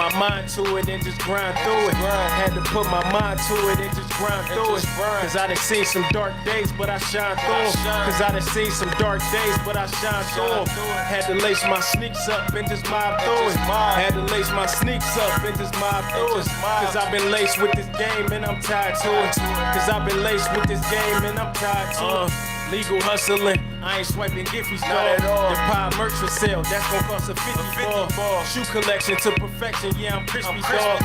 my mind to it and just grind through it. Had to put my mind to it and just grind through it. Cause I done seen some dark days, but I shine through them. Cause I done seen some dark days, but I shine through them. Had to lace my sneaks up and just mob through it. Had to lace my sneaks up and just mob through it. Cause I've been laced with this game and I'm tied to it. Cause I've been laced with this game and I'm tied to it. Legal hustling, I ain't swiping Giphy's, dog. The pie merch for sale, that's gon' cost a 50 ball. Shoe collection to perfection, yeah, I'm crispy,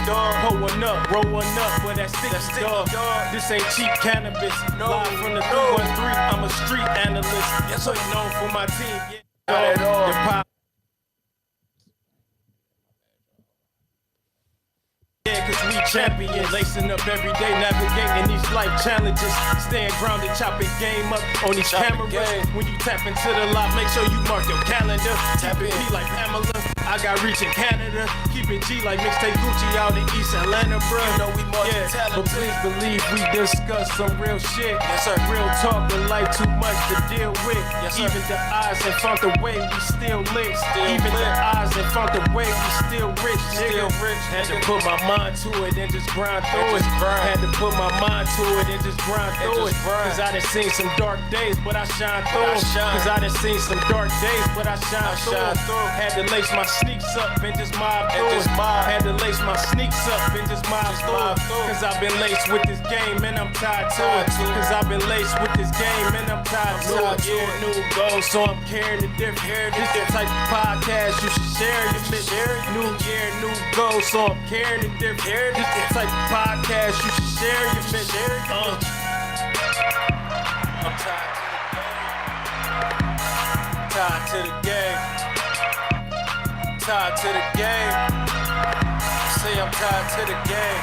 dog. Pull one up, roll one up, but that's sticky, dog. This ain't cheap cannabis. Live from the 313, I'm a street analyst. Yes, I'm known for my team, yeah, dog. The pie. Yeah, cause we champions, lacing up every day, navigating these life challenges. Staying grounded, chopping game up on these cameras. When you tap into the lot, make sure you mark your calendar. Tap it P like Pamela, I got reach in Canada. Keep it G like mixtape Gucci out in East Atlanta, bro. You know we multi-talented. But please believe we discuss some real shit. Yes, sir. Real talk and life too much to deal with. Yes, sir. Even the eyes in front the way we still lit. Even the eyes in front the way we still rich, nigga. Had to put my mind to it and just grind through it. Had to put my mind to it and just grind through it. Cause I done seen some dark days, but I shine through them. Cause I done seen some dark days, but I shine through them. Had to lace my sneaks up and just mob through it. Had to lace my sneaks up and just mob through it. Cause I've been laced with this game and I'm tied to it. Cause I've been laced with this game and I'm tied to it. New year, new goals, so I'm carrying the different. This the type of podcast you should share your mission. New year, new goals, so I'm carrying the different. This the type of podcast you should share your mission. I'm tied to the game. Tied to the game. Say I'm tied to the game.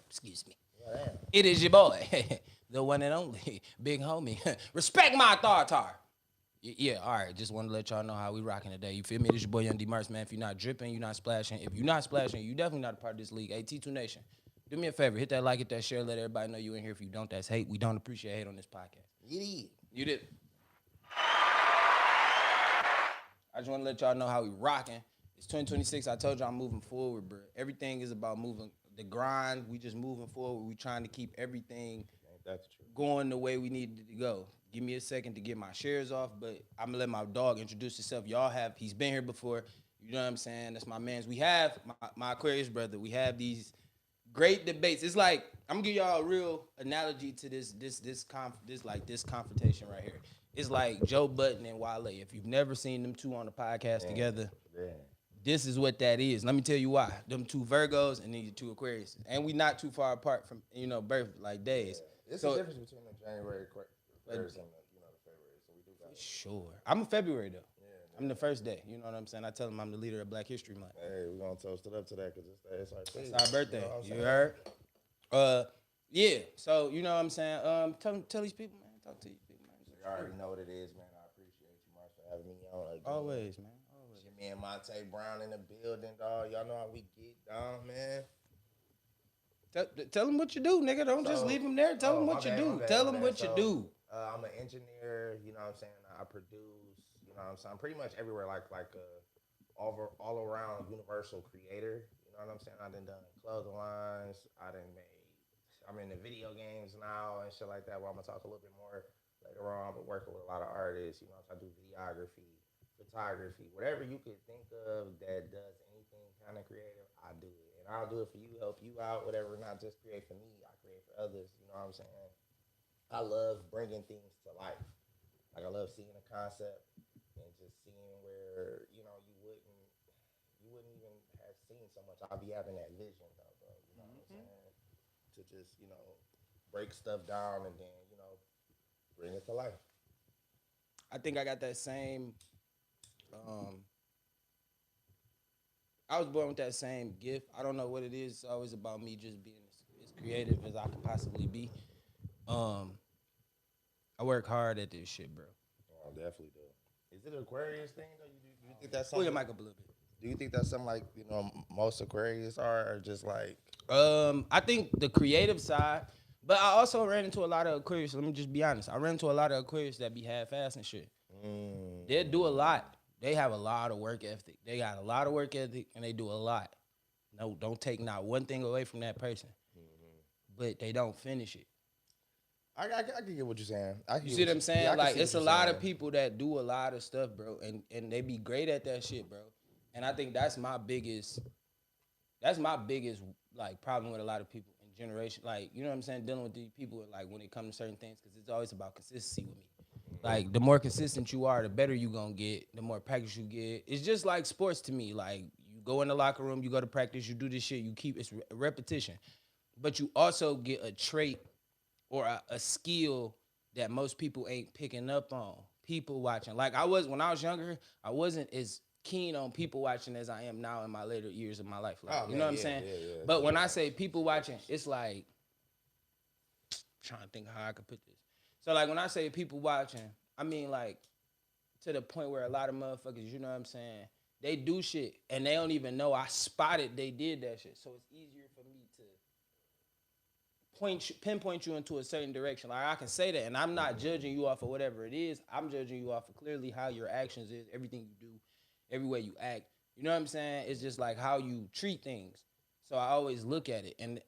Excuse me. It is your boy, the one and only, Big Homie. Respect my authority. Yeah, all right. Just want to let y'all know how we rocking today. You feel me? This your boy, Young Dmarks, man. If you're not dripping, you're not splashing. If you're not splashing, you definitely not a part of this league. Hey, T2 Nation, do me a favor. Hit that like, hit that share. Let everybody know you in here. If you don't, that's hate. We don't appreciate hate on this podcast. You did. I just want to let y'all know how we rocking. It's 2026. I told you I'm moving forward, bro. Everything is about moving. The grind, we just moving forward. We trying to keep everything going the way we need it to go. Give me a second to get my shares off, but I'm gonna let my dog introduce himself. He's been here before. You know what I'm saying? That's my man's. We have my Aquarius brother. We have these great debates. It's like I'm gonna give y'all a real analogy to this confrontation right here. It's like Joe Budden and Wale. If you've never seen them two on the podcast together, this is what that is. Let me tell you why. Them two Virgos and these two Aquarius, and we not too far apart from birth like days. It's the difference between the January Aquarius and the February. So we do got sure. I'm a February though. Yeah, I'm the first day. You know what I'm saying? I tell them I'm the leader of Black History Month. Hey, we're gonna toast it up to that because it's our birthday. It's our birthday. You heard? Yeah. So you know what I'm saying? Tell these people, man. Talk to these people, man. You already know what it is, man. I appreciate you, Mark, for having me on. Always, man. Always. Me and Monte Brown in the building, dog. Y'all know how we get down, man. Tell them what you do, nigga. Don't just leave them there. Tell them what you do. Tell them what you do. I'm an engineer, you know what I'm saying? I produce, you know what I'm saying? I'm pretty much everywhere, like a all around universal creator. You know what I'm saying? I done clothing lines. I'm in the video games now and shit like that, where I'm gonna talk a little bit more later on. But working with a lot of artists, you know, so I do videography, photography, whatever you could think of that does anything kind of creative, I do it. And I'll do it for you, help you out, whatever, not just create for me, I create for others, you know what I'm saying? I love bringing things to life. Like, I love seeing a concept and just seeing where, you know, you wouldn't even have seen so much. I'll be having that vision, though, bro, you know what I'm saying? To just, you know, break stuff down and then, you know, bring it to life. I think I got that same, I was born with that same gift. I don't know what it is. It's always about me just being as creative as I could possibly be. I work hard at this shit, bro. Oh, definitely do. Is it an Aquarius thing, though? Do you think that's something? Pull your mic up a little bit. Do you think that's something like, you know, most Aquarius are, or just like? I think the creative side, but I also ran into a lot of Aquarius. Let me just be honest. I ran into a lot of Aquarius that be half-ass and shit. They'll do a lot. They have a lot of work ethic. They got a lot of work ethic, and they do a lot. No, don't take not one thing away from that person. But they don't finish it. I can get what you're saying. You see what I'm saying? Yeah, like, it's a lot of people that do a lot of stuff, bro, and they be great at that shit, bro. And I think that's my biggest, like, problem with a lot of people in generation. Like, you know what I'm saying? Dealing with these people, like, when it comes to certain things, because it's always about consistency with me. Like, the more consistent you are, the better you gonna get, the more practice you get. It's just like sports to me. Like, you go in the locker room, you go to practice, you do this shit, you keep, it's repetition. But you also get a trait or a skill that most people ain't picking up on. People watching. Like, when I was younger, I wasn't as keen on people watching as I am now in my later years of my life. Like, you know what I'm saying? Yeah. But when I say people watching, it's like, I'm trying to think how I could put this. So, like, when I say people watching, I mean, like, to the point where a lot of motherfuckers, you know what I'm saying, they do shit, and they don't even know I spotted they did that shit. So it's easier for me to pinpoint you into a certain direction. Like, I can say that, and I'm not judging you off of whatever it is. I'm judging you off of clearly how your actions is, everything you do, every way you act. You know what I'm saying? It's just like how you treat things. So I always look at it. And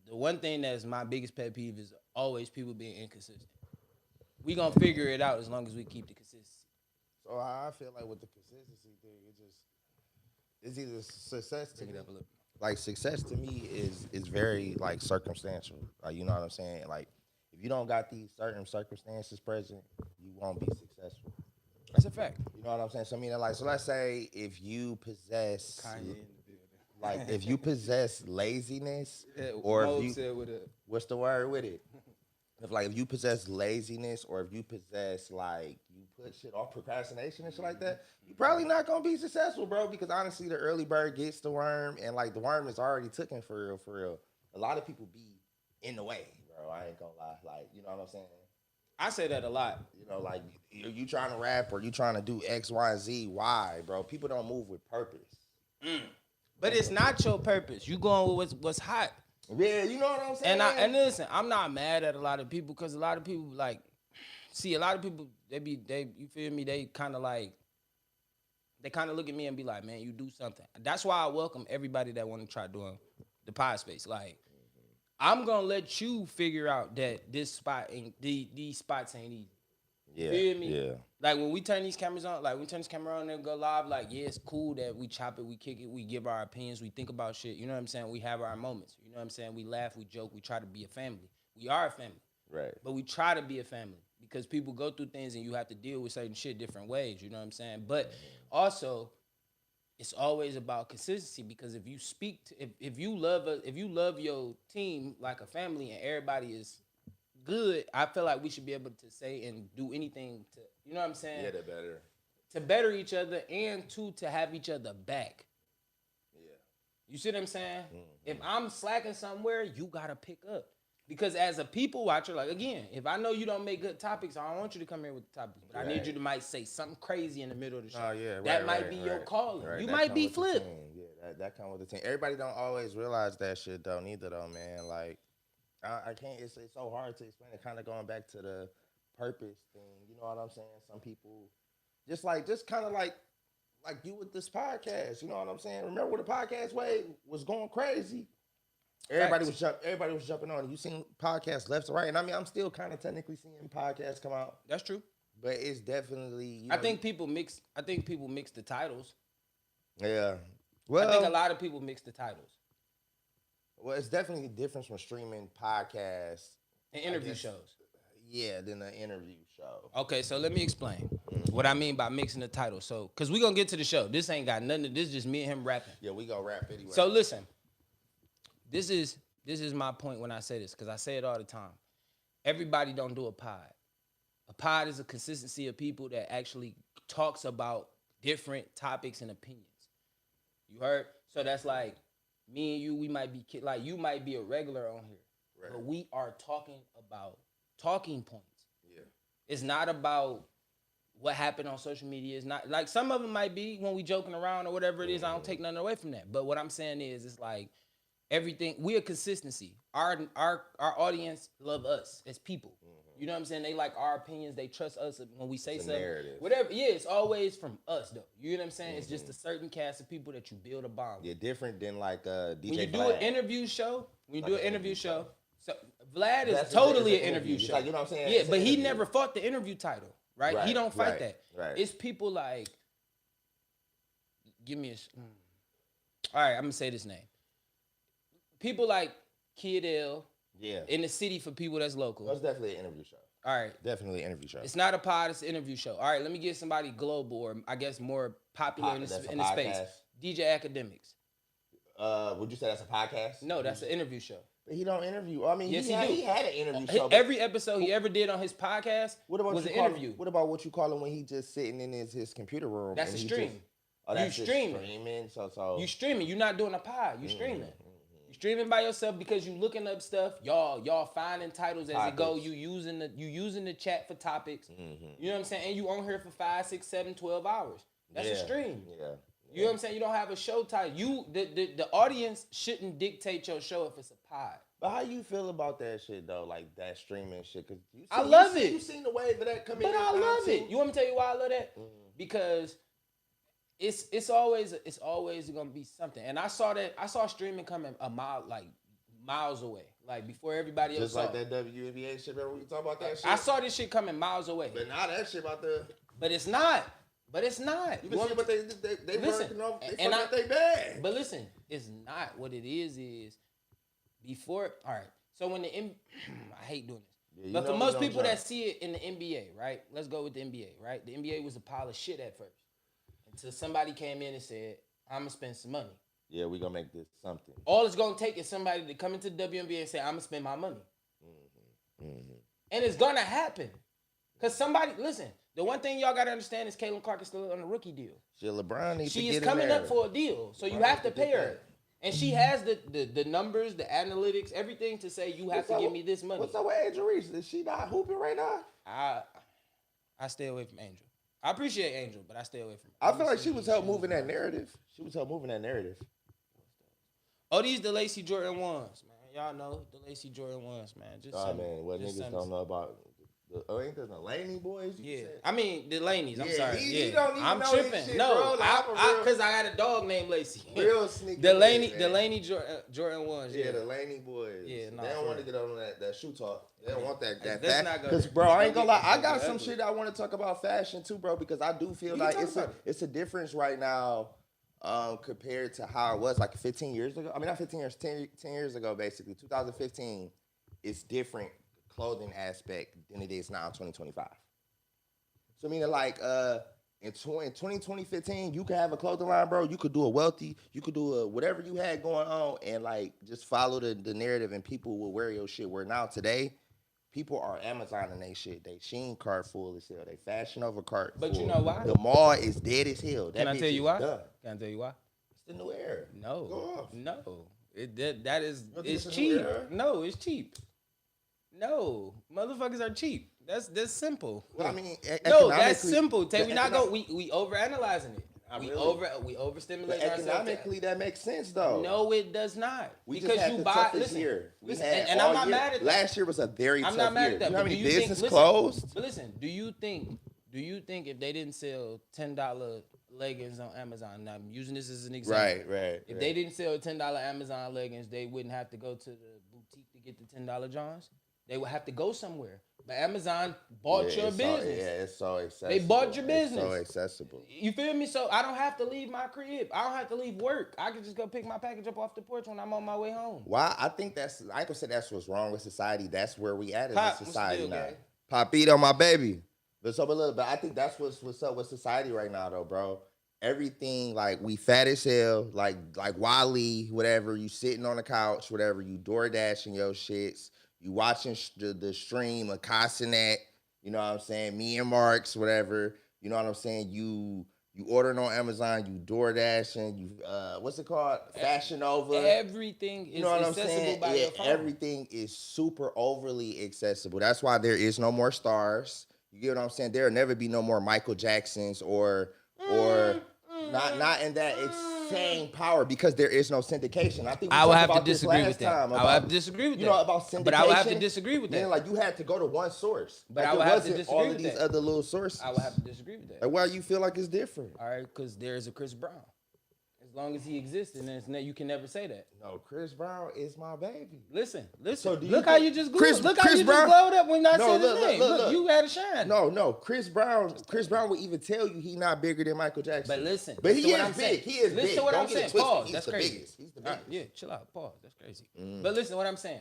the one thing that's my biggest pet peeve is always people being inconsistent. We gonna figure it out as long as we keep the consistency. So I feel like with the consistency thing, it's either success to me. Like, success to me is very, like, circumstantial. Like, you know what I'm saying? Like, if you don't got these certain circumstances present, you won't be successful. That's a fact. You know what I'm saying? So I mean, like, so let's say if you possess, like, if you possess laziness, or if you, what's the word with it? If you possess laziness, or if you possess, like, you put shit off, procrastination and shit like that, you're probably not gonna be successful, bro. Because honestly, the early bird gets the worm, and, like, the worm is already taken for real, for real. A lot of people be in the way, bro. I ain't gonna lie. Like, you know what I'm saying? I say that a lot. You know, like, you trying to rap or you trying to do X, Y, and Z, why, bro? People don't move with purpose. But it's not your purpose. You going with what's hot. Yeah, you know what I'm saying? And listen, I'm not mad at a lot of people, because a lot of people, like, see, a lot of people, you feel me? They kind of look at me and be like, man, you do something. That's why I welcome everybody that want to try doing the pod space. Like, I'm gonna let you figure out that this spot ain't, these spots ain't easy. Yeah, feel me? Yeah. Like, when we turn these cameras on, like, we turn this camera on and go live, like, yeah, it's cool that we chop it, we kick it, we give our opinions, we think about shit, you know what I'm saying? We have our moments, you know what I'm saying? We laugh, we joke, we try to be a family. We are a family. Right. But we try to be a family, because people go through things and you have to deal with certain shit different ways, you know what I'm saying? But also, it's always about consistency, because if you speak to, if you love your team like a family and everybody is good, I feel like we should be able to say and do anything to, you know what I'm saying? Yeah, better. To better each other, and to have each other back. Yeah. You see what I'm saying? Mm-hmm. If I'm slacking somewhere, you gotta pick up. Because as a people watcher, like, again, if I know you don't make good topics, I don't want you to come here with the topics. But I need you to might say something crazy in the middle of the show. Oh, yeah, that might be your calling. Right. You might be Flip. Yeah, that comes with the team. Everybody don't always realize that shit, though, neither, though, man. Like, I can't, it's so hard to explain it, kind of going back to the purpose thing. You know what I'm saying? Some people, just kind of like you with this podcast. You know what I'm saying? Remember when the podcast wave was going crazy? Everybody was jumping on it. You seen podcasts left to right, and I mean, I'm still kind of technically seeing podcasts come out. That's true, but it's definitely. I think people mix the titles. Yeah, well, I think a lot of people mix the titles. Well, it's definitely a difference from streaming podcasts and interview shows. Yeah, than an interview show. Okay, so let me explain what I mean by mixing the titles. So, because we're going to get to the show. This ain't got nothing. This is just me and him rapping. Yeah, we going to rap anyway. So, listen. This is my point when I say this, because I say it all the time. Everybody don't do a pod. A pod is a consistency of people that actually talks about different topics and opinions. You heard? So that's like me and you, we might be, like, you might be a regular on here. Right. But we are talking about talking points. Yeah. It's not about what happened on social media. It's not, like, some of them might be when we joking around or whatever it is. I don't take nothing away from that. But what I'm saying is, it's like, everything. We a consistency. Our audience love us as people. You know what I'm saying? They like our opinions. They trust us when we say something. Narrative. Whatever. Yeah, it's always from us though. You know what I'm saying? It's just a certain cast of people that you build a bond with. Yeah, different than like DJ When you Vlad. do an interview show, so Vlad is totally an interview show. Like, you know what I'm saying? Yeah, It's but an he interview. never fought the interview title, right? He don't fight that. Right. It's people like, give me all right, I'm gonna say this name. People like Kid L. Yeah. In the city for people that's local. That's definitely an interview show. All right. Definitely an interview show. It's not a pod, it's an interview show. All right, let me get somebody global or I guess more popular in the space. DJ Academics. Would you say that's a podcast? No, that's an interview show. But he don't interview. I mean, yes, he had an interview show. Every episode he ever did on his podcast was an interview. What about what you call him when he just sitting in his computer room? That's a stream. That's you streaming. You streaming. You're not doing a pod. You streaming. You streaming by yourself because you looking up stuff. Y'all finding titles as it go. You using the chat for topics. You know what I'm saying? And you on here for 5, 6, 7, 12 hours. That's a stream. Yeah. You know what I'm saying? You don't have a show title. The audience shouldn't dictate your show if it's a pod. But how you feel about that shit though? Like that streaming shit? Cause I love it. You seen the wave of that coming? But I love it. You want me to tell you why I love that? Because it's always gonna be something. And I saw streaming coming miles away. Like before everybody else. Just like that WNBA shit. Remember we talk about that shit? I saw this shit coming miles away. But now that shit about the. But it's not. You can see what they listen, working off. They and fucking they bad. But listen, it's not what it is before. All right. So when I hate doing this. Yeah, but for most people that see it in the NBA, right? Let's go with the NBA, right? The NBA was a pile of shit at first. Until somebody came in and said, I'm going to spend some money. Yeah, we going to make this something. All it's going to take is somebody to come into the WNBA and say, I'm going to spend my money. And it's going to happen. Because somebody, listen, the one thing y'all got to understand is Caitlin Clark is still on a rookie deal. Shit, LeBron needs to get in there. She is coming up for a deal. So you have to pay her. And she has the numbers, the analytics, everything to say you have to give me this money. What's up with Angel Reese? Is she not hooping right now? I stay away from Angel. I appreciate Angel, but I stay away from her. I feel like she was help moving that narrative. Oh, these the Lacey Jordan 1s, man. Y'all know the Lacey Jordan 1s, man. Niggas don't know about. Ain't there the Laney boys? Yeah, I mean the Laneys. I'm sorry. He don't even I'm know tripping. This shit, no, bro. because I got a dog named Lacey. Real sneaky. The Laney Jordan 1s. Yeah, the Laney boys. Yeah, they don't want to get on that shoe talk. They don't want that. Because bro, I ain't gonna lie. I got some shit I want to talk about fashion too, bro. Because I do feel like it's a difference right now. Compared to how it was like 15 years ago. I mean, not 15 years, 10 years ago, basically. 2015 is different clothing aspect than it is now in 2025. So, I mean, like, in 2015, you could have a clothing line, bro. You could do a wealthy, you could do whatever you had going on and, like, just follow the narrative and people will wear your shit. Where now, today, people are Amazoning they shit. They Shein cart full as hell. They Fashion Over cart full. But you know why? The mall is dead as hell. Can I tell you why? Can I tell you why? It's the new era. No. It's cheap. No, it's cheap. No, motherfuckers are cheap. That's simple. Well, I mean, that's simple. We not go. We overanalyzing it. We overstimulate ourselves. Economically, that makes sense though. No, it does not. Because you buy. Listen, and I'm not mad at that. Last year was a very tough year. I'm not mad at that. You know how many business closed? But listen, do you think if they didn't sell $10 leggings on Amazon? Now I'm using this as an example. Right. If they didn't sell $10 Amazon leggings, they wouldn't have to go to the boutique to get the $10 Johns. They would have to go somewhere. But Amazon bought your business. It's so accessible. They bought your business. It's so accessible. You feel me? So I don't have to leave my crib. I don't have to leave work. I can just go pick my package up off the porch when I'm on my way home. Why? I think I ain't gonna say that's what's wrong with society. That's where we at as a society now. Gang? Papito, my baby. But I think that's what's up with society right now, though, bro. Everything, like, we fat as hell, like Wally, whatever. You sitting on the couch, whatever. You door dashing your shits. You watching the stream of Cassinet, you know what I'm saying? Me and Marks, whatever. You know what I'm saying? You ordering on Amazon, you door dashing, you what's it called? Fashion Over. Everything is accessible by your phone. Everything is super overly accessible. That's why there is no more stars. You get what I'm saying? There'll never be no more Michael Jacksons or not in that same power because there is no syndication. I think I would have to disagree with that. I would have to disagree with that. You know about syndication, but I would have to disagree with that. Then, like you had to go to one source, but like, I would have to disagree all with of these that. other little sources. I would have to disagree with that. Like, why you feel like it's different? All right, because there's a Chris Brown. As long as he exists, and you can never say that. No, Chris Brown is my baby. Listen. So look how you just glowed. Look how you just glowed up when I said his name. Look, you had a shine. No, Chris Brown would even tell you he not bigger than Michael Jackson. But listen, but he is big. He is big. Listen to what I'm saying. Pause. He's That's the crazy. biggest. He's the biggest. Yeah, chill out. Pause. That's crazy. But listen to what I'm saying.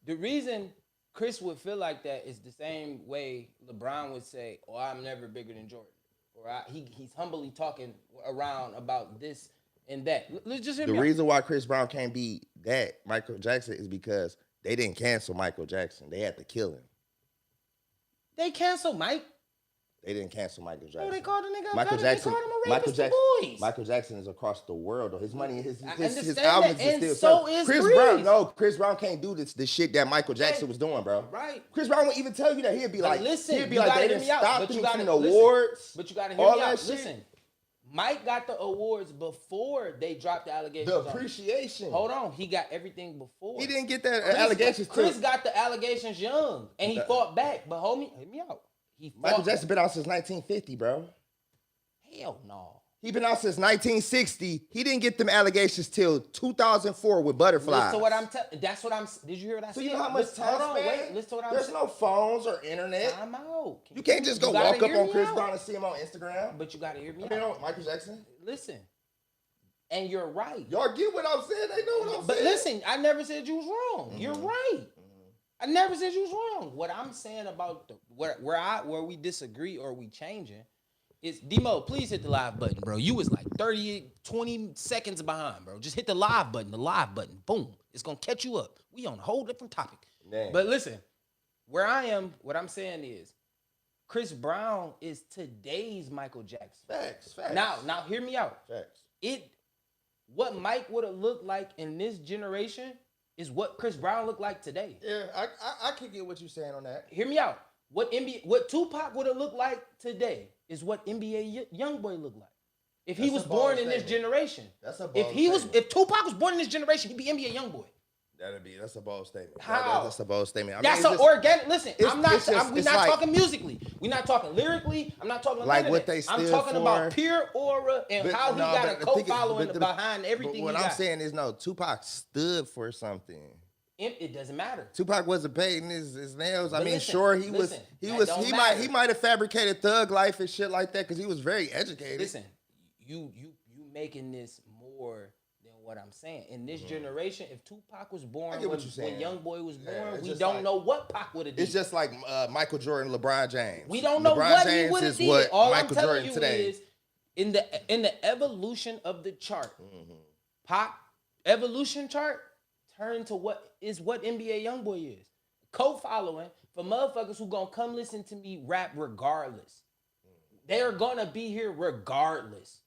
The reason Chris would feel like that is the same way LeBron would say, "Oh, I'm never bigger than Jordan." Or he's humbly talking around about this and that. Let's just hear me out. The reason why Chris Brown can't be that Michael Jackson is because they didn't cancel Michael Jackson. They had to kill him. They canceled Mike. They didn't cancel Michael Jackson. Oh, they called the nigga. Michael Jackson. They called him a rapist to boys. Michael Jackson is across the world though. His money, his understand albums that, is and still. so is Chris Breeze. Brown. No, Chris Brown can't do the shit that Michael Jackson was doing, bro. Right. Chris Brown won't even tell you that. He'd be like, listen, he'd be you like, gotta they hear didn't me out, stop but him you gotta from listen. awards. But you gotta hear all me that out. shit. Listen, Mike got the awards before they dropped the allegations. The appreciation. Hold on, he got everything before. He didn't get that allegations. Chris got the allegations young, and he fought back. But homie, hear me out. Michael Jackson been out since 1950, bro. Hell no. He been out since 1960. He didn't get them allegations till 2004 with Butterflies. Listen to what I'm telling. That's what I'm. Did you hear what I said? So you know how much time Hold on, span? wait. Listen to what I'm There's saying. no phones or internet. I'm out. You can't just go walk up on Chris Brown and see him on Instagram. But you gotta hear me I mean, out. Michael Jackson. Listen. And you're right. Y'all get what I'm saying? They know what I'm saying. But listen, I never said you was wrong. You're right. I never said you was wrong. What I'm saying about where we disagree or we changing is Dmo, please hit the live button, bro. You was like 20 seconds behind, bro. Just hit the live button, Boom. It's gonna catch you up. We on a whole different topic. Man. But listen, where I am, what I'm saying is Chris Brown is today's Michael Jackson. Facts. Now hear me out. Facts. What Mike would have looked like in this generation is what Chris Brown looked like today. Yeah, I can get what you're saying on that. Hear me out. What Tupac would have looked like today is what NBA YoungBoy looked like. If he was born in this generation. That's a bold statement. If Tupac was born in this generation, he'd be NBA YoungBoy. That's a bold statement. How? That's a bold statement. I That's mean, an organic. Listen, we're not it's like, talking musically. We're not talking lyrically. I'm not talking like none what of that. they I'm stood talking about for. pure aura and how he got a co-following behind everything. But what I'm saying is, no, Tupac stood for something. It doesn't matter. Tupac wasn't painting his nails. I mean, listen, sure he might have fabricated thug life and shit like that because he was very educated. Listen, you making this more than what I'm saying. In this generation, if Tupac was born when YoungBoy was born, we don't know what Pac would have did. It's just like Michael Jordan, LeBron James. We don't know what he would have did. All I'm telling you today is in the evolution of the chart, Pac evolution chart turned to what NBA YoungBoy is. Co-following for motherfuckers who gonna come listen to me rap regardless. They're gonna be here regardless.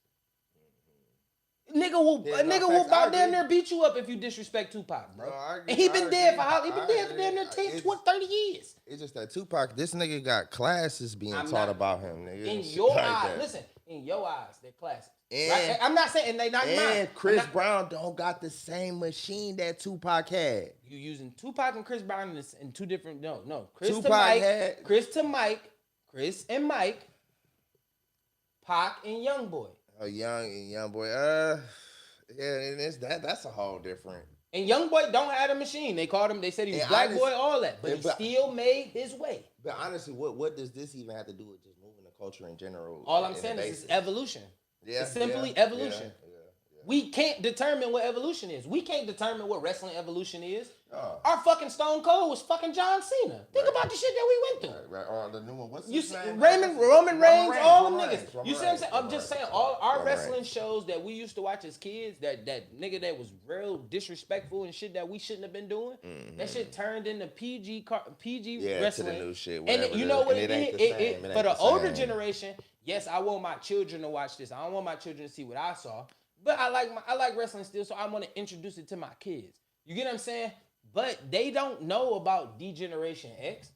Nigga will about damn near beat you up if you disrespect Tupac, bro. And he been dead for damn near 10, 20, 30 years. It's just that Tupac, this nigga got classes being taught about him, nigga. In your eyes, listen, in your eyes, they're classes. Right? I'm not saying they not mine. And Chris Brown don't got the same machine that Tupac had. You using Tupac and Chris Brown in two different no. Chris and Mike, Pac and YoungBoy. Oh, young boy. Yeah, that's a whole different. And YoungBoy don't have a machine. They called him. They said he was black boy, all that, but he still made his way. But honestly, what does this even have to do with just moving the culture in general? All I'm saying is it's evolution. Yeah, it's simply evolution. We can't determine what evolution is. We can't determine what wrestling evolution is. Our fucking Stone Cold was fucking John Cena. Think about the shit that we went through. Right. Or the new one. What's You his see, name? Roman Reigns, all them niggas. Roman You see what I'm saying? I'm Reigns. just saying, all our wrestling shows that we used to watch as kids, that nigga that was real disrespectful and shit that we shouldn't have been doing, that shit turned into PG wrestling. To the new shit. And you know what it did? For the older generation, yes, I want my children to watch this. I don't want my children to see what I saw. But I like wrestling still, so I want to introduce it to my kids. You get what I'm saying? But they don't know about D-Generation X.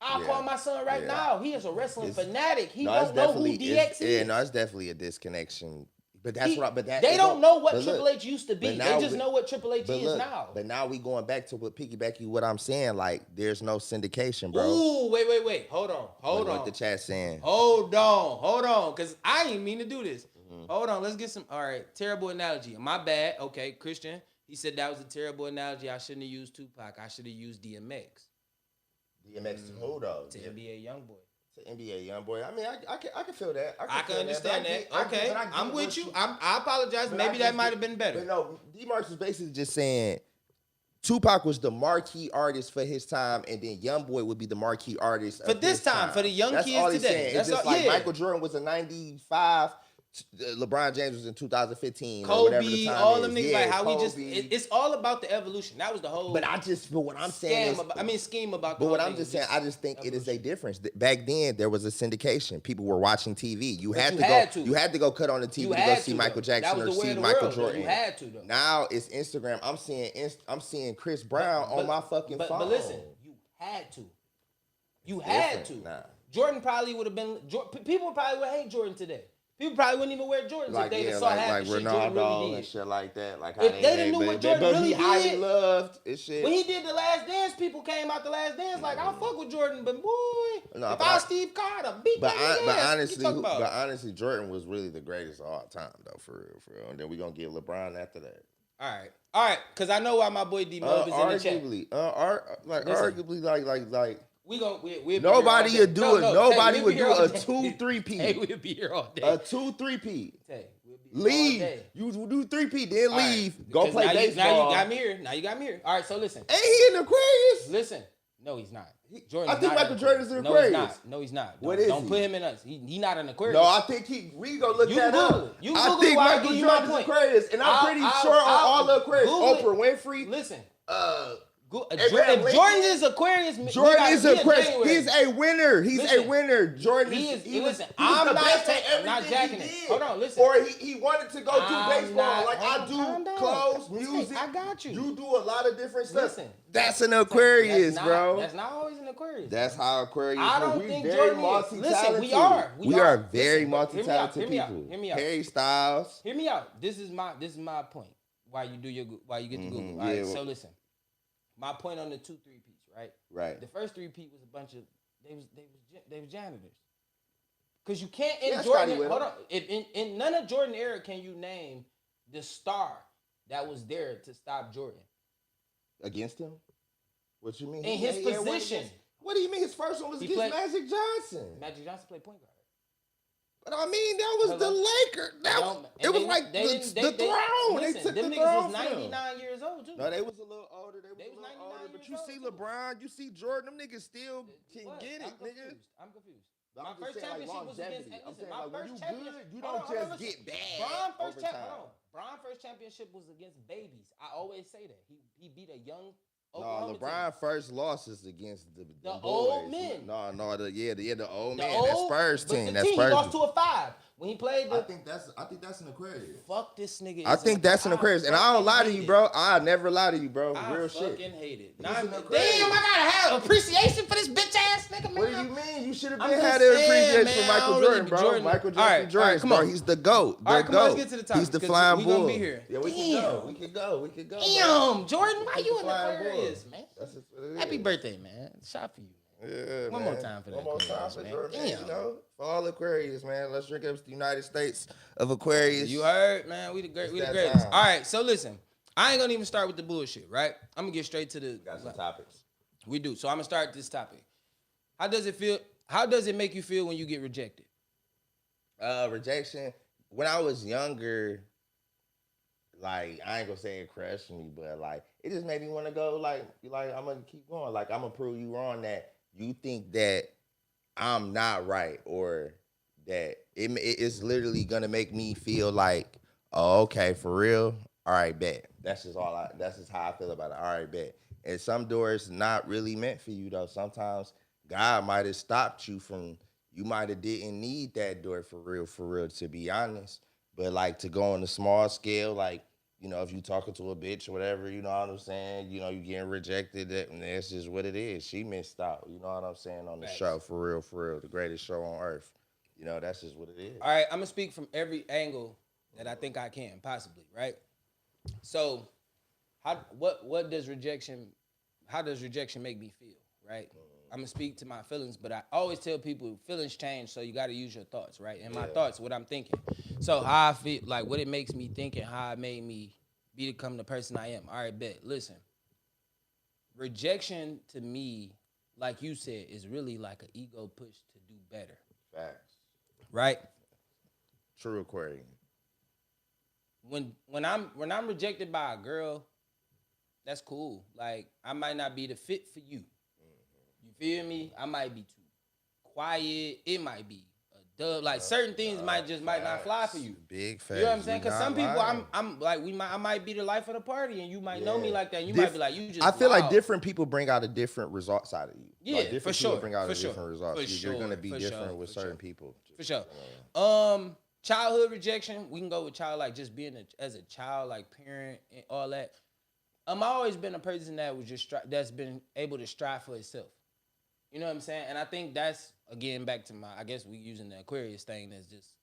I'll call my son right now. He is a wrestling fanatic. He No, it's don't know who definitely- DX is. Yeah, no, it's definitely a disconnection. But that's what. They don't know what but Triple look, H used to be. but They now just we- know what Triple H But is look, now. but now we going back to what I'm saying. Like, there's no syndication, bro. Ooh, wait. Hold on. What the chat saying? Hold on. Cause I ain't mean to do this. Mm-hmm. Hold on, let's get some. All right, terrible analogy. My bad. Okay, Christian. He said that was a terrible analogy. I shouldn't have used Tupac. I should have used DMX. DMX to who though? To NBA YoungBoy. To NBA YoungBoy. I mean, I can feel that. I can feel understand that. but Okay, but I'm get with what you. I apologize. but Maybe I that just might get- have been better. But no, Dmarks was basically just saying Tupac was the marquee artist for his time, and then YoungBoy would be the marquee artist For of this his time, for the young That's kids all he's today. saying. That's It's just all- like yeah. Michael Jordan was a 95. LeBron James was in 2015 or whatever the Kobe, time all is. them niggas, Yeah, like how we Kobe. just, it's all about the evolution. That was the whole But what I'm saying is, scheme about the but what whole I'm thing just was saying, I just think it is a difference. Back then, there was a syndication. People were watching TV. You had to go cut on the TV You to go had see to, Michael though. That Jackson was or the way see of the Michael world, though. Jordan. You had to, though. Now it's Instagram. I'm seeing Chris Brown on my fucking phone. But listen, you had to. You had to. Different, nah. Jordan probably would have been. People probably would hate Jordan today. People probably wouldn't even wear Jordans if they saw half the shit Jordan really Ronaldo did. and shit like that. Like If they didn't know what Jordan really he highly did, loved and shit. When he did The Last Dance, people came out The Last Dance like, I fuck with Jordan, but boy, No, if but I was Steve Carter, beat But, that but ass. honestly, What you talking about? honestly, Jordan was really the greatest of all time, though, for real. And then we gonna get LeBron after that. All right, because I know why my boy D Mob is in the chat. Arguably, like We'll nobody would do it. Nobody would do a 2-3-P. Hey, we'll be here all day. A 2-3-P. Hey, we'll be here all Leave. day. You do 3-P, then All right, leave. Go because play baseball. Now you got me here. All right, so listen. Ain't he in Aquarius? Listen. No, he's not. Jordan. I think Michael Jordan's in No, Aquarius. he's not. No, he's not. What is Don't he? put him in us. He not an Aquarius. No, I think we gonna look You that can Google up. it. You can I Google think it while I Michael give you my Jordan's point. Aquarius, and I'm pretty sure on all the Aquarius. Google it. Oprah Winfrey. Listen. Abraham If Lincoln. Jordan is Aquarius, Jordan is a Aquarius. January. He's a winner. He's a winner. Jordan He is. is. He was, Listen, he was I'm the not best at I'm not everything jacking he it. did. Hold on, listen. Or he wanted to go do I'm baseball not- like I calm do down. clothes, Listen, music. I got you. You do a lot of different stuff. Listen. That's an Aquarius, bro. That's not always an Aquarius. That's how Aquarius. I don't we think very Jordan is. multi-talented. Listen, we are. We are very Listen, hear me out, multi-talented hear me out, people. hear me out. Harry Styles. Hear me out. This is my point. Why you get to Google. All yeah, right. well- So listen. My point on the 2-3-Ps, right? Right. The first 3-P was a bunch of they was janitors. Cause you can't in Yeah, Jordan. Scotty with Hold him. on. In none of Jordan era can you name the star that was there to stop Jordan Against him? What you mean? in his position. What do you mean? His first one was He against played- Magic Johnson. Magic Johnson played point guard. But I mean, that was the Hello? Lakers. It was like the throne. They Listen, took them the niggas throne was from him. 99 years old too. No, they was a little older. They They was was a little 99 older. But years you old, see too. LeBron, you see Jordan. Them niggas still can What? get it, nigga. I'm confused. But My I'm just first saying, like, championship was against. longevity. I'm Listen, saying, my like, when first you championship. good, you Hold don't on, just listen. get bad Bron over time. Bron first championship was against babies. I always say that he beat a young No, Oklahoma LeBron team. first loss is against the old boys. men. No, the old The man. old, That Spurs but team. the That team, Spurs. he lost to a 5 when he played. I think that's an Aquarius. Fuck this nigga. I think that's an Aquarius, and I don't lie to you, bro. I never lie to you, bro. I Real fucking shit. hate it. It's Nah, an damn, Aquarius. I gotta have appreciation for this bitch ass nigga, man. What do you mean? You should have I'm been just had an saying, appreciation man, for I Michael don't Jordan, really bro. be Jordan. Michael All right, Jordan, Jordan, come bro. on. He's the GOAT. All right, come on, let's get to the topic. He's the flying we bull. gonna be here. Yeah, we can go. We can go. We can go. bro. Damn, Jordan, why you in the Flying bull. Aquarius, man? That's just what it Happy is. birthday, man. Shot for you. Yeah, One more time for that One more time Aquarius, for man. Jordan, man. Damn. You know, for all Aquarius, man. Let's drink up the United States of Aquarius. You heard, man. We the that greatest. time. All right, so listen. I ain't gonna even start with the bullshit, right? I'm gonna get straight to the. Got some topics. We do. So I'm gonna start this topic. How does it feel? How does it make you feel when you get rejected? Rejection. When I was younger, like I ain't gonna say it crushed me, but like it just made me want to go. Like I'm gonna keep going. Like I'm gonna prove you wrong that you think that I'm not right, or that it's literally gonna make me feel like, oh, okay, for real. All right, bet. That's just how I feel about it. All right, bet. And some doors not really meant for you though. Sometimes God might have stopped you from. You might have didn't need that door for real, to be honest. But like to go on a small scale, like You know, if you talking to a bitch or whatever, you know what I'm saying? You know, you getting rejected, that's just what it is. She missed out, you know what I'm saying, on the show, for real, the greatest show on earth. You know, that's just what it is. All right, I'm gonna speak from every angle that I think I can possibly, right? So, what does rejection? How does rejection make me feel? Right? I'm gonna speak to my feelings, but I always tell people feelings change, so you got to use your thoughts, right? And my thoughts, what I'm thinking. So how I feel, like what it makes me think, and how it made me become the person I am. All right, bet. Listen, rejection to me, like you said, is really like an ego push to do better. Facts. Right? True Aquarian. When I'm rejected by a girl, that's cool. Like I might not be the fit for you. You feel me? I might be too quiet. It might be a dub. Like certain things might not fly for you. Big facts. You know what I'm saying? Because some people, I'm like I might be the life of the party, and you might know me like that. And you might be like, you just. I feel wild. like different people bring out a different result side of you. Yeah, like different for sure. People bring out For a sure. different result. For You're gonna be sure. different with For certain sure. people. For sure. Childhood rejection. We can go with child, like just being as a child, like parent and all that. I've always been a person that was just that's been able to strive for itself. You know what I'm saying? And I think that's, again, back to I guess we using the Aquarius thing that's just,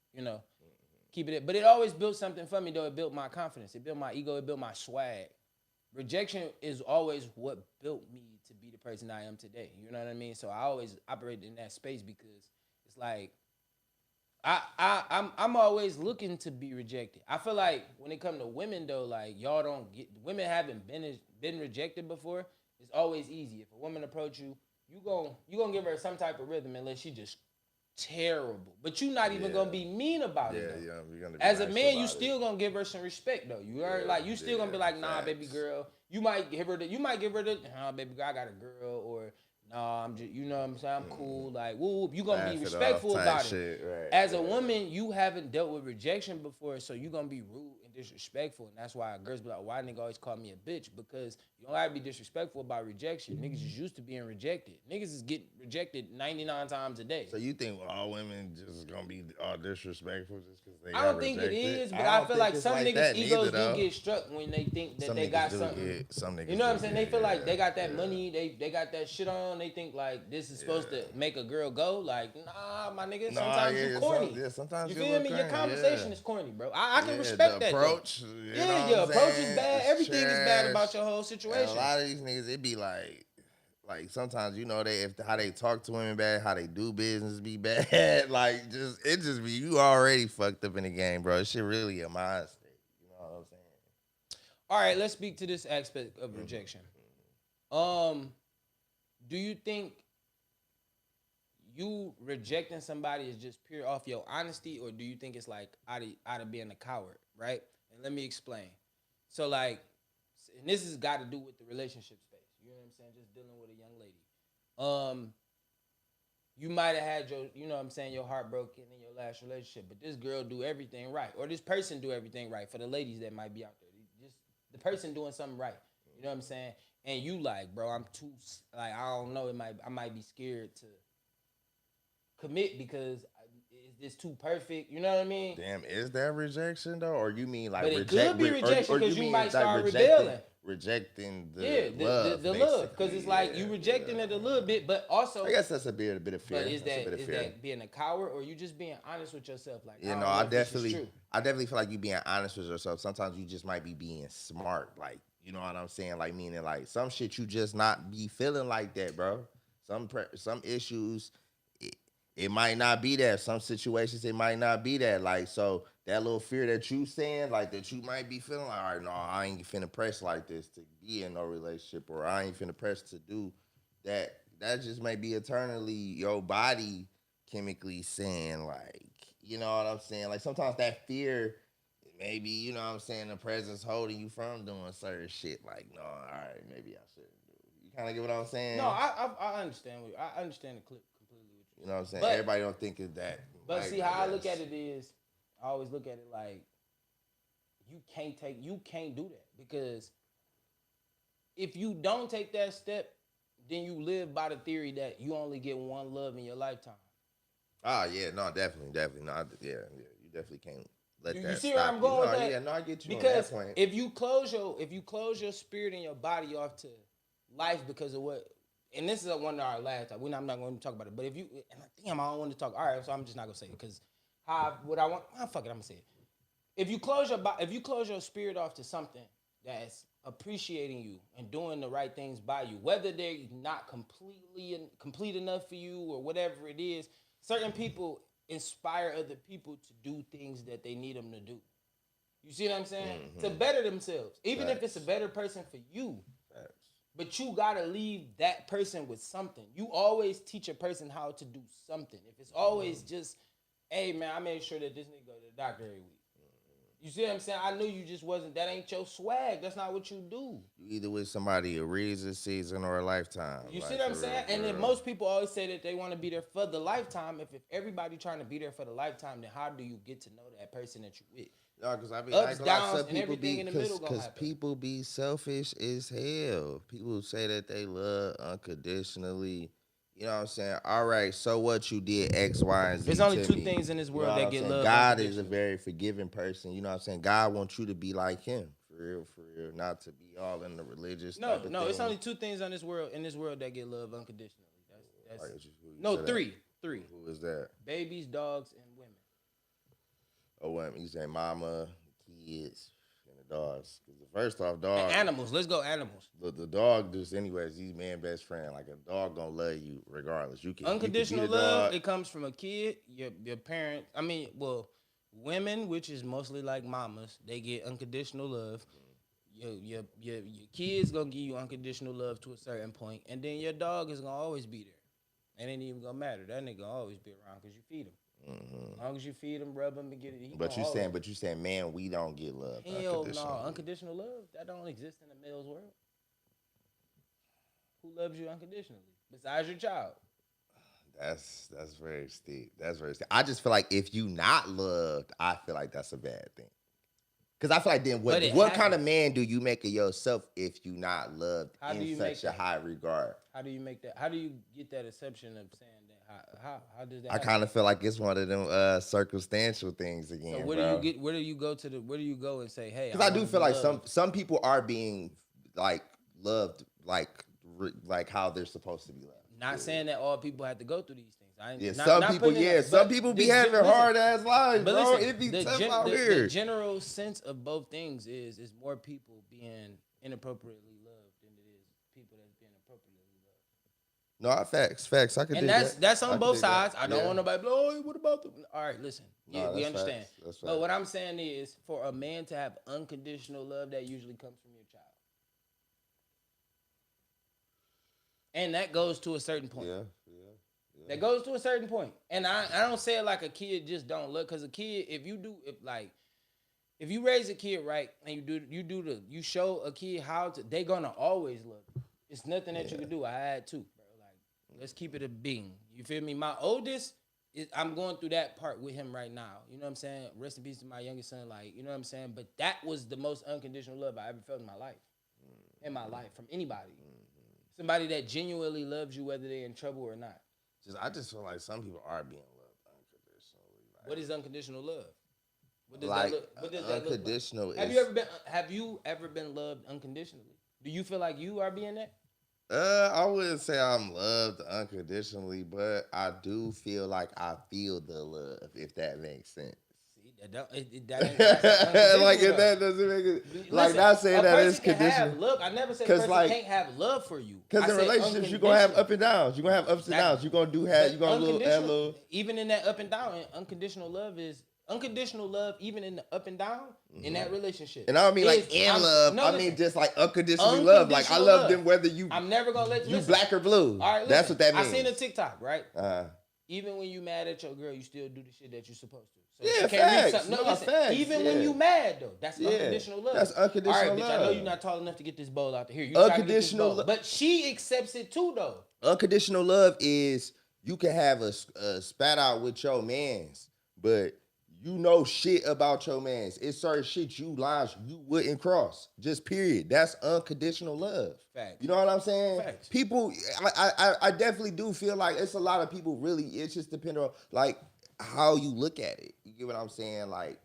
keep it. But it always built something for me, though. It built my confidence. It built my ego. It built my swag. Rejection is always what built me to be the person I am today. You know what I mean? So I always operate in that space because it's like, I'm always looking to be rejected. I feel like when it comes to women though, like y'all don't get, women haven't been rejected before. It's always easy. If a woman approach you, you gonna give her some type of rhythm unless she just terrible. But you not even gonna be mean about it. Though. You're gonna be As nice a man, you about still gonna give her some respect though. You are like you still gonna be like, nah, baby girl. You might give her the, baby girl, I got a girl, or nah, I'm just, you know what I'm saying? I'm cool. Like, woo, you gonna be respectful about it. Right, As a woman, you haven't dealt with rejection before, so you gonna be rude and disrespectful. And that's why girls be like, why nigga always call me a bitch? Because you don't gotta be disrespectful about rejection. Niggas is used to being rejected. Niggas is getting rejected 99 times a day. So you think all women just gonna be all disrespectful just because they I don't think it is, but I feel like some niggas' egos do get struck when they think that they got something. You know what I'm saying? They feel like they got that money, they got that shit on. They think like this is supposed to make a girl go. Like, nah, my nigga. Sometimes you corny. Sometimes you feel me? Your conversation is corny, bro. I can respect that. Approach. Your approach is bad. Everything is bad about your whole situation. And a lot of these niggas, it be like sometimes how they talk to women bad, how they do business be bad. Like it just be you already fucked up in the game, bro. It shit really a mind state. You know what I'm saying? All right, let's speak to this aspect of rejection. Do you think you rejecting somebody is just pure off your honesty, or do you think it's like out of being a coward, right? And let me explain. So like, and this has got to do with the relationship space. You know what I'm saying? Just dealing with a young lady. You might have had your, you know what I'm saying, your heart broken in your last relationship, but this girl do everything right, or this person do everything right. For the ladies that might be out there, just the person doing something right. You know what I'm saying? And you like, bro, I'm too, like, I don't know, I might be scared to commit because is this too perfect? You know what I mean? Damn, is that rejection though, or you mean like? But it could be rejection because you might start rebelling. Rejecting the love, the love, because it's like you rejecting it a little bit, but also I guess that's a bit of fear. But is that being a coward, or you just being honest with yourself? Like, I definitely feel like you being honest with yourself. Sometimes you just might be being smart, like, you know what I'm saying? Like, meaning like some shit you just not be feeling like that, bro. Some issues. It might not be that. Some situations, it might not be that. Like, so that little fear that you saying, like, that you might be feeling like, all right, no, I ain't finna press like this to be in no relationship, or I ain't finna press to do that. That just may be eternally your body chemically saying, like, you know what I'm saying? Like, sometimes that fear, maybe, you know what I'm saying, the presence holding you from doing certain shit. Like, no, all right, maybe I shouldn't do it. You kind of get what I'm saying? No, I understand. I understand the clip. You know what I'm saying? But everybody don't think of that. But see, how I look at it is, I always look at it like, you can't do that. Because if you don't take that step, then you live by the theory that you only get one love in your lifetime. Ah, yeah, no, definitely. No, yeah, you definitely can't let You that see where stop I'm going you. with No, that? yeah, no, I get you Because on that point. if you close your spirit and your body off to life because of what, and this is one of our last time. I'm not going to talk about it, but if you, and damn, I don't want to talk. All right, so I'm just not going to say it because what I want. Fuck it, I'm gonna say it. If you close your spirit off to something that's appreciating you and doing the right things by you, whether they're not complete enough for you or whatever it is, certain people inspire other people to do things that they need them to do. You see what I'm saying? To better themselves, even if it's a better person for you. But you gotta leave that person with something. You always teach a person how to do something. If it's always just, hey man, I made sure that this nigga go to the doctor every week. You see what I'm saying? I knew you just wasn't. That ain't your swag. That's not what you do. You either with somebody a reason, season, or a lifetime. You see what I'm saying? And then most people always say that they want to be there for the lifetime. If everybody trying to be there for the lifetime, then how do you get to know that person that you with? No, because I be Ups, like, downs, some and people everything in the middle gonna because happen. people be selfish as hell. People say that they love unconditionally. You know what I'm saying? All right, so what, you did X, Y, and Z. There's only to two me. things in this You know world what that I'm get saying? love. God is a very forgiving person. You know what I'm saying? God wants you to be like him. For real. Not to be all in the religious type of No, it's thing. only two things in this world that get love unconditionally. That's Like, who no, said three. Who is that? Babies, dogs, and women. Oh, wait, you say mama, kids, and the dogs. Because first off, dog. And animals. Let's go animals. The dog just anyways, he's man best friend. Like a dog gonna love you regardless. You can Unconditional you can beat a love, dog. it comes from a kid, your parent. I mean, well, women, which is mostly like mamas, they get unconditional love. Your kids gonna give you unconditional love to a certain point, and then your dog is gonna always be there. It ain't even gonna matter. That nigga gonna always be around because you feed him. As long as you feed him, rub him, and get it. But you saying, man, we don't get love. Hell no, unconditional love that don't exist in the male's world. Who loves you unconditionally besides your child? That's very steep. That's very steep. I just feel like if you not loved, I feel like that's a bad thing. Because I feel like then what kind of man do you make of yourself if you not loved in such a high regard? How do you make that? How do you get that exception of saying that? How does that? I kind of feel like it's one of them circumstantial things again. So where do you get? Where do you go to Where do you go and say, hey? Because I do feel like some people are being like loved like how they're supposed to be loved. Not saying that all people have to go through these things. Some people be having hard ass lives, but bro. listen, It be the tough out here. The general sense of both things is more people being inappropriately loved than it is people that's being appropriately loved. No, facts. I could. And that's on both sides. I don't want nobody to be like, oh, what about the? All right, listen. Yeah, No, we understand. That's But what I'm saying is, for a man to have unconditional love, that usually comes from your child. And that goes to a certain point. Yeah. That goes to a certain point. And I don't say it like a kid just don't look, because a kid, if you raise a kid right and you show a kid how to, they gonna always love you. It's nothing that you can do. I had to, bro. Like, let's keep it a being. You feel me? My oldest, I'm going through that part with him right now. You know what I'm saying? Rest in peace to my youngest son. Like, you know what I'm saying? But that was the most unconditional love I ever felt in my life. From anybody. Somebody that genuinely loves you, whether they're in trouble or not. I just feel like some people are being loved unconditionally. Like, What is unconditional love? What does that look unconditional like? Have you ever been loved unconditionally? Do you feel like you are being that? I wouldn't say I'm loved unconditionally, but I do feel like I feel the love, if that makes sense. That Like if that doesn't make it, like not saying that it's conditional. Look, I never said a person can't have love for you. Because in relationships, you're gonna have up and downs. You're gonna have ups and downs. You're gonna have little. Even in that up and down, unconditional love is unconditional love. Even in the up and down in that relationship. And I don't mean like in love. I mean just like unconditionally love. Like I love them whether you. I'm never gonna let you. You black or blue. All right, that's what that means. I seen a TikTok, right? Even when you mad at your girl, you still do the shit that you're supposed to. So yeah, facts. Facts. Even when you mad though, that's unconditional love. That's unconditional love. All right, bitch, I know you're not tall enough to get this bowl out here. You unconditional love, but she accepts it too though. Unconditional love is you can have a spat out with your mans, but you know shit about your mans. It's certain shit lines you wouldn't cross. Just period. That's unconditional love. Facts. You know what I'm saying? Facts. People, I definitely do feel like it's a lot of people really, it's just depending on like how you look at it. You get what I'm saying? Like,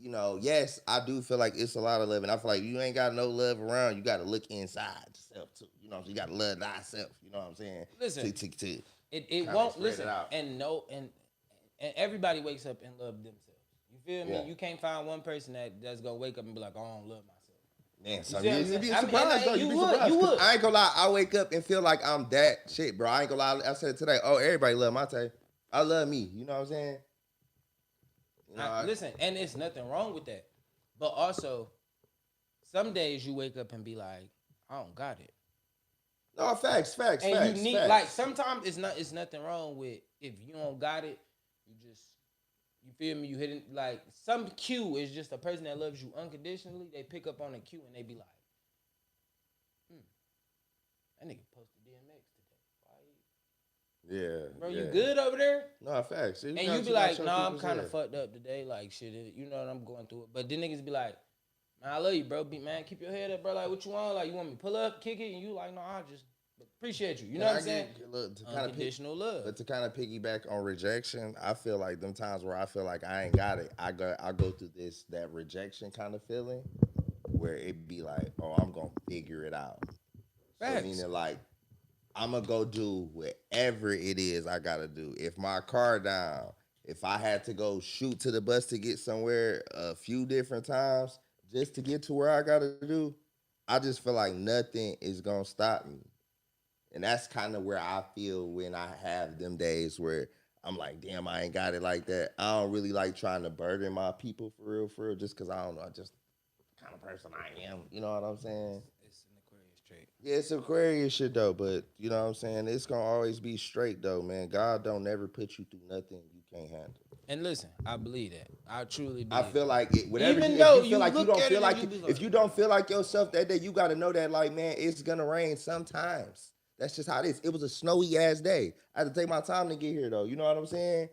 you know, yes, I do feel like it's a lot of love, and I feel like you ain't got no love around. You got to look inside yourself too. You know, you got to love thyself. You know what I'm saying? Listen, to it won't listen, and everybody wakes up and love themselves. You feel me? You can't find one person that's gonna wake up and be like, oh, I don't love myself. Man, so you'd be surprised though. You You'd be would, surprised. you 'Cause would. I ain't gonna lie. I wake up and feel like I'm that shit, bro. I ain't gonna lie. I said it today. Oh, everybody love my tape. I love me. You know what I'm saying? You know, Listen, and it's nothing wrong with that. But also, some days you wake up and be like, I don't got it. No, facts. And you need like sometimes it's nothing wrong with if you don't got it, you feel me, you hitting like some cue is just a person that loves you unconditionally, they pick up on a cue and they be like, that nigga posted DMX today. Why Yeah. Bro, you good over there? No, facts. And you be like, nah, I'm kind of fucked up today. Like, shit, you know what I'm going through it. But then niggas be like, man, I love you, bro. Man, keep your head up, bro. Like, what you want? Like, you want me to pull up, kick it? And you like, no, I just appreciate you. You know what I'm saying? Unconditional love. But to kind of piggyback on rejection, I feel like them times where I feel like I ain't got it, I go through that rejection kind of feeling where it be like, oh, I'm going to figure it out. So meaning like, I'm going to go do whatever it is I got to do. If my car down, if I had to go shoot to the bus to get somewhere a few different times just to get to where I got to do, I just feel like nothing is going to stop me. And that's kind of where I feel when I have them days where I'm like, damn, I ain't got it like that. I don't really like trying to burden my people for real, just because I don't know, just the kind of person I am. You know what I'm saying? It's an Aquarius trait. Yeah, it's Aquarius shit though, but you know what I'm saying? It's gonna always be straight though, man. God don't never put you through nothing you can't handle. And listen, I believe that. I truly believe I feel like it, whatever even you, though if you feel like you don't feel like like, if you don't feel like yourself that day, you gotta know that like, man, it's gonna rain sometimes. That's just how it is. It was a snowy ass day. I had to take my time to get here though. You know what I'm saying?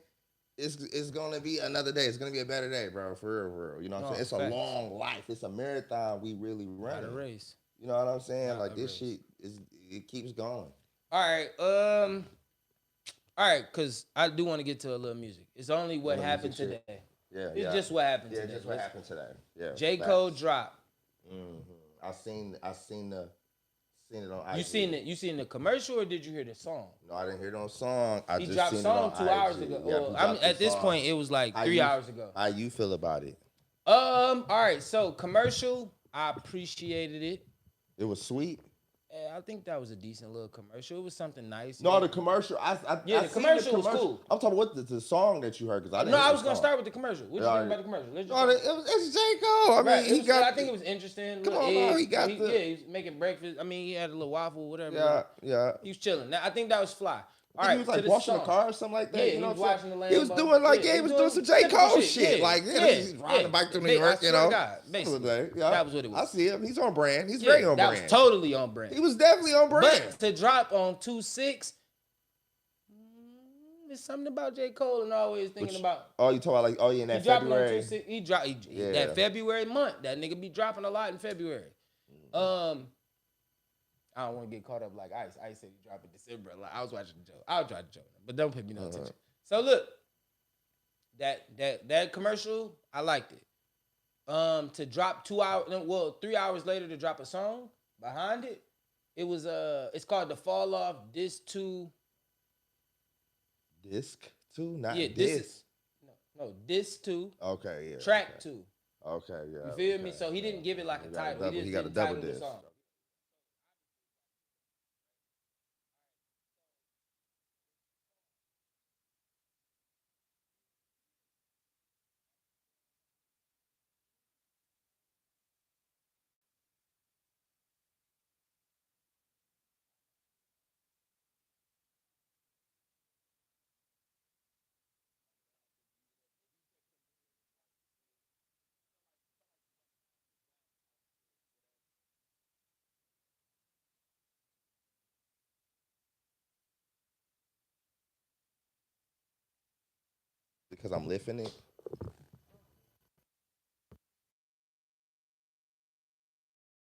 It's gonna be another day. It's gonna be a better day, bro. For real. You know what I'm saying? It's a long life. It's a marathon we really run. Not a race. You know what I'm saying? Not like this race. shit it keeps going. All right, cause I do want to get to a little music. It's only what happened today. Yeah, it's just what happened today. today. Yeah, just what happened today. Yeah. J. Cole dropped. Mm-hmm. I seen it on IG. You seen the commercial or did you hear the song? No, I didn't hear no song. He dropped song 2 hours ago. Yeah, well, I mean, at this point, it was like 3 hours ago. How you feel about it? All right. So commercial, I appreciated it. It was sweet. I think that was a decent little commercial. It was something nice. No, the commercial. The commercial was cool. I'm talking about the song that you heard because I didn't. No, I was gonna start with the commercial. What you think about the commercial? It's J. Cole. I mean, I think it was interesting. Come on, man, he was making breakfast. I mean, he had a little waffle, whatever. Yeah. He was chilling. Now, I think that was fly. All right, he was like washing the car or something like that. Yeah, you know he was washing the Lambo. He was doing like he was doing some J. Cole shit. Like he's riding the bike through New York. You know, basically, that was what it was. I see him. He's on brand. He's very on brand. That was totally on brand. He was definitely on brand. But to drop on 2-6, there's something about J. Cole and always thinking about. Oh, you talking about like in that February? He dropped that February month. That nigga be dropping a lot in February. I don't want to get caught up like Ice. Ice said he dropped in December. Like, I was watching the joke. I'll try to joke, but don't pay me no attention. So look, that commercial, I liked it. To drop 3 hours later to drop a song behind it, it was it's called The Fall Off Disc 2. Disc 2, not Disc. No, Disc 2. Okay, yeah. Track 2. Okay, yeah. You feel me? So he didn't give it like a title. He got a double disc. Because I'm lifting it.